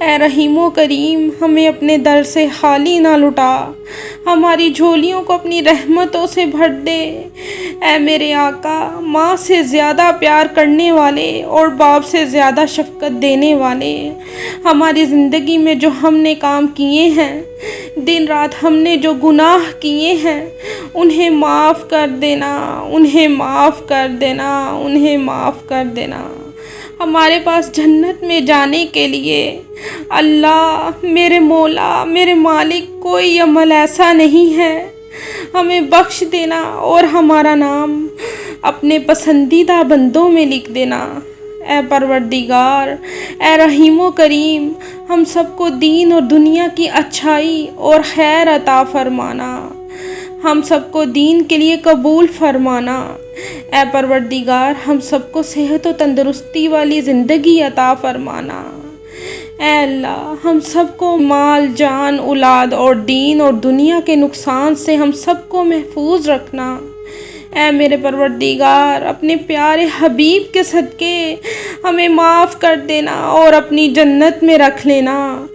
اے رحیم و کریم ہمیں اپنے در سے خالی نہ لٹا، ہماری جھولیوں کو اپنی رحمتوں سے بھر دے۔ اے میرے آقا، ماں سے زیادہ پیار کرنے والے اور باپ سے زیادہ شفقت دینے والے، ہماری زندگی میں جو ہم نے کام کیے ہیں، دن رات ہم نے جو گناہ کیے ہیں، انہیں معاف کر دینا، انہیں معاف کر دینا، انہیں معاف کر دینا۔ ہمارے پاس جنت میں جانے کے لیے اللہ میرے مولا، میرے مالک، کوئی عمل ایسا نہیں ہے، ہمیں بخش دینا اور ہمارا نام اپنے پسندیدہ بندوں میں لکھ دینا۔ اے پروردگار، اے رحیم و کریم، ہم سب کو دین اور دنیا کی اچھائی اور خیر عطا فرمانا، ہم سب کو دین کے لیے قبول فرمانا۔ اے پروردگار، ہم سب کو صحت و تندرستی والی زندگی عطا فرمانا۔ اے اللہ، ہم سب کو مال، جان، اولاد اور دین اور دنیا کے نقصان سے ہم سب کو محفوظ رکھنا۔ اے میرے پروردگار، اپنے پیارے حبیب کے صدقے ہمیں معاف کر دینا اور اپنی جنت میں رکھ لینا۔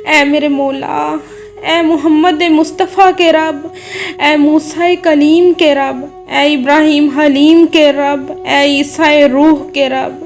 اے میرے مولا، اے محمد مصطفیٰ کے رب، اے موسیٰ کلیم کے رب، اے ابراہیم حلیم کے رب، اے عیسیٰ روح کے رب،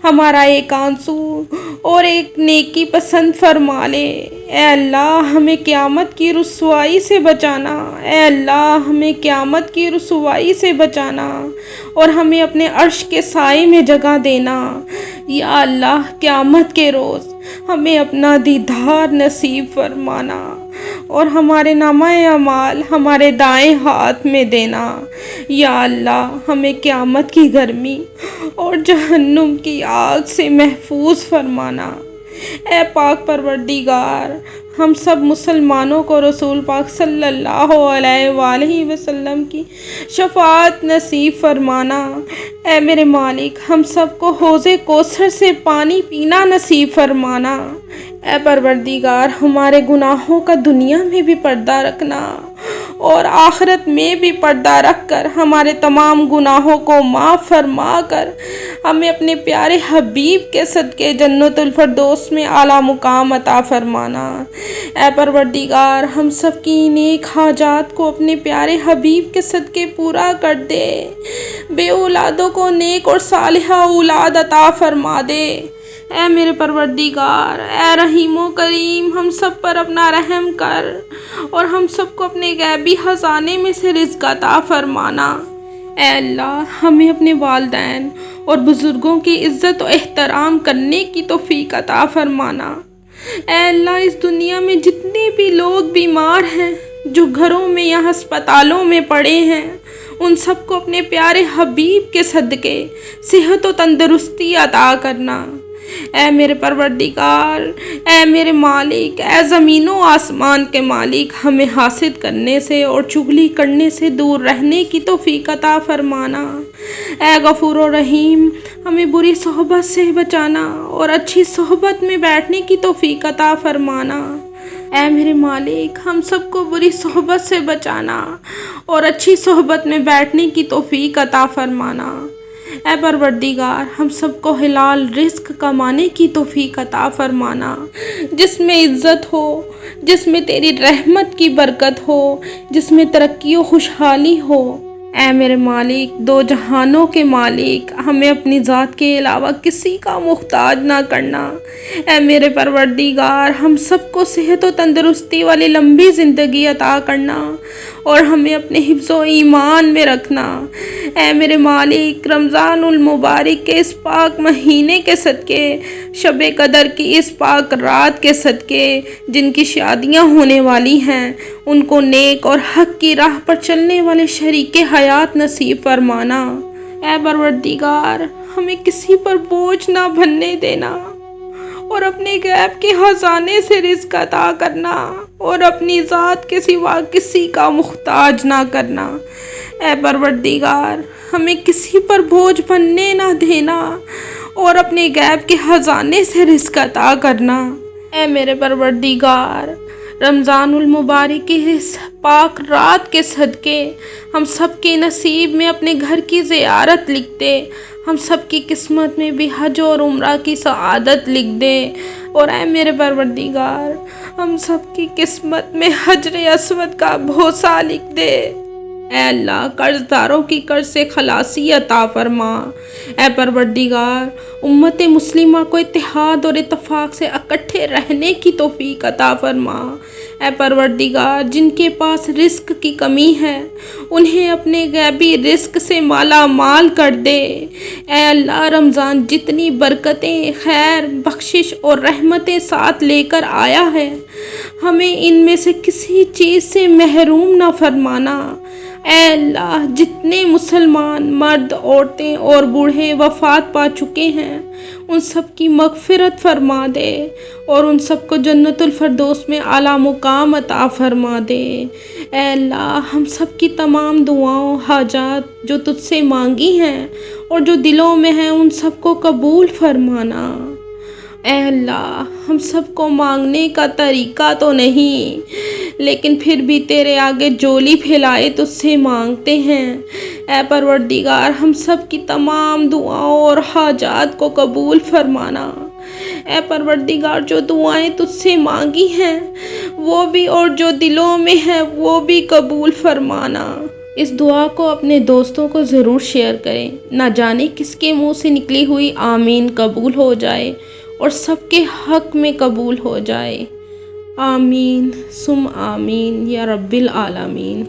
ہمارا ایک آنسو اور ایک نیکی پسند فرما لے۔ اے اللہ، ہمیں قیامت کی رسوائی سے بچانا، اے اللہ، ہمیں قیامت کی رسوائی سے بچانا اور ہمیں اپنے عرش کے سائے میں جگہ دینا۔ یا اللہ، قیامت کے روز ہمیں اپنا دیدار نصیب فرمانا اور ہمارے نامہ اعمال ہمارے دائیں ہاتھ میں دینا۔ یا اللہ، ہمیں قیامت کی گرمی اور جہنم کی آگ سے محفوظ فرمانا۔ اے پاک پروردگار، ہم سب مسلمانوں کو رسول پاک صلی اللہ علیہ وآلہ وسلم کی شفاعت نصیب فرمانا۔ اے میرے مالک، ہم سب کو حوض کوثر سے پانی پینا نصیب فرمانا۔ اے پروردگار، ہمارے گناہوں کا دنیا میں بھی پردہ رکھنا اور آخرت میں بھی پردہ رکھ کر ہمارے تمام گناہوں کو معاف فرما کر ہمیں اپنے پیارے حبیب کے صدقے جنت الفردوس میں اعلیٰ مقام عطا فرمانا۔ اے پروردگار، ہم سب کی نیک حاجات کو اپنے پیارے حبیب کے صدقے پورا کر دے، بے اولادوں کو نیک اور صالحہ اولاد عطا فرما دے۔ اے میرے پروردگار، اے رحیم و کریم، ہم سب پر اپنا رحم کر اور ہم سب کو اپنے غیبی خزانے میں سے رزق عطا فرمانا۔ اے اللہ، ہمیں اپنے والدین اور بزرگوں کی عزت و احترام کرنے کی توفیق عطا فرمانا۔ اے اللہ، اس دنیا میں جتنے بھی لوگ بیمار ہیں، جو گھروں میں یا ہسپتالوں میں پڑے ہیں، ان سب کو اپنے پیارے حبیب کے صدقے صحت و تندرستی عطا کرنا۔ اے میرے پروردگار، اے میرے مالک، اے زمین و آسمان کے مالک، ہمیں حاسد کرنے سے اور چغلی کرنے سے دور رہنے کی توفیق عطا فرمانا۔ اے غفور و رحیم، ہمیں بری صحبت سے بچانا اور اچھی صحبت میں بیٹھنے کی توفیق عطا فرمانا۔ اے میرے مالک، ہم سب کو بری صحبت سے بچانا اور اچھی صحبت میں بیٹھنے کی توفیق عطا فرمانا۔ اے پروردگار، ہم سب کو حلال رزق کمانے کی توفیق عطا فرمانا، جس میں عزت ہو، جس میں تیری رحمت کی برکت ہو، جس میں ترقی و خوشحالی ہو۔ اے میرے مالک، دو جہانوں کے مالک، ہمیں اپنی ذات کے علاوہ کسی کا محتاج نہ کرنا۔ اے میرے پروردگار، ہم سب کو صحت و تندرستی والی لمبی زندگی عطا کرنا اور ہمیں اپنے حفظ و ایمان میں رکھنا۔ اے میرے مالک، رمضان المبارک کے اس پاک مہینے کے صدقے، شب قدر کی اس پاک رات کے صدقے، جن کی شادیاں ہونے والی ہیں، ان کو نیک اور حق کی راہ پر چلنے والے شریک حیات نصیب فرمانا۔ اے پروردگار، ہمیں کسی پر بوجھ نہ بننے دینا اور اپنے غیب کے خزانے سے رزق عطا کرنا اور اپنی ذات کے سوا کسی کا محتاج نہ کرنا۔ اے پروردگار، ہمیں کسی پر بوجھ بننے نہ دینا اور اپنے غیب کے خزانے سے رزق عطا کرنا۔ اے میرے پروردگار، رمضان المبارک کی اس پاک رات کے صدقے ہم سب کے نصیب میں اپنے گھر کی زیارت لکھ دے، ہم سب کی قسمت میں بھی حج اور عمرہ کی سعادت لکھ دے، اور اے میرے پروردگار ہم سب کی قسمت میں حجر اسود کا بھوسا لکھ دے۔ اے اللہ قرض داروں کی قرض سے خلاصی عطا فرما۔ اے پروردگار امت مسلمہ کو اتحاد اور اتفاق سے اکٹھے رہنے کی توفیق عطا فرما۔ اے پروردگار جن کے پاس رزق کی کمی ہے انہیں اپنے غیبی رزق سے مالا مال کر دے۔ اے اللہ رمضان جتنی برکتیں، خیر، بخشش اور رحمتیں ساتھ لے کر آیا ہے ہمیں ان میں سے کسی چیز سے محروم نہ فرمانا۔ اے اللہ جتنے مسلمان مرد، عورتیں اور بوڑھے وفات پا چکے ہیں ان سب کی مغفرت فرما دے اور ان سب کو جنت الفردوس میں اعلیٰ مقام عطا فرما دے۔ اے اللہ ہم سب کی تمام دعاؤں، حاجات جو تجھ سے مانگی ہیں اور جو دلوں میں ہیں ان سب کو قبول فرمانا۔ اے اللہ ہم سب کو مانگنے کا طریقہ تو نہیں لیکن پھر بھی تیرے آگے جولی پھیلائے تجھ سے مانگتے ہیں۔ اے پروردگار ہم سب کی تمام دعاؤں اور حاجات کو قبول فرمانا۔ اے پروردگار جو دعائیں تجھ سے مانگی ہیں وہ بھی اور جو دلوں میں ہیں وہ بھی قبول فرمانا۔ اس دعا کو اپنے دوستوں کو ضرور شیئر کریں، نہ جانے کس کے منہ سے نکلی ہوئی آمین قبول ہو جائے اور سب کے حق میں قبول ہو جائے۔ آمین ثم آمین یا رب العالمین۔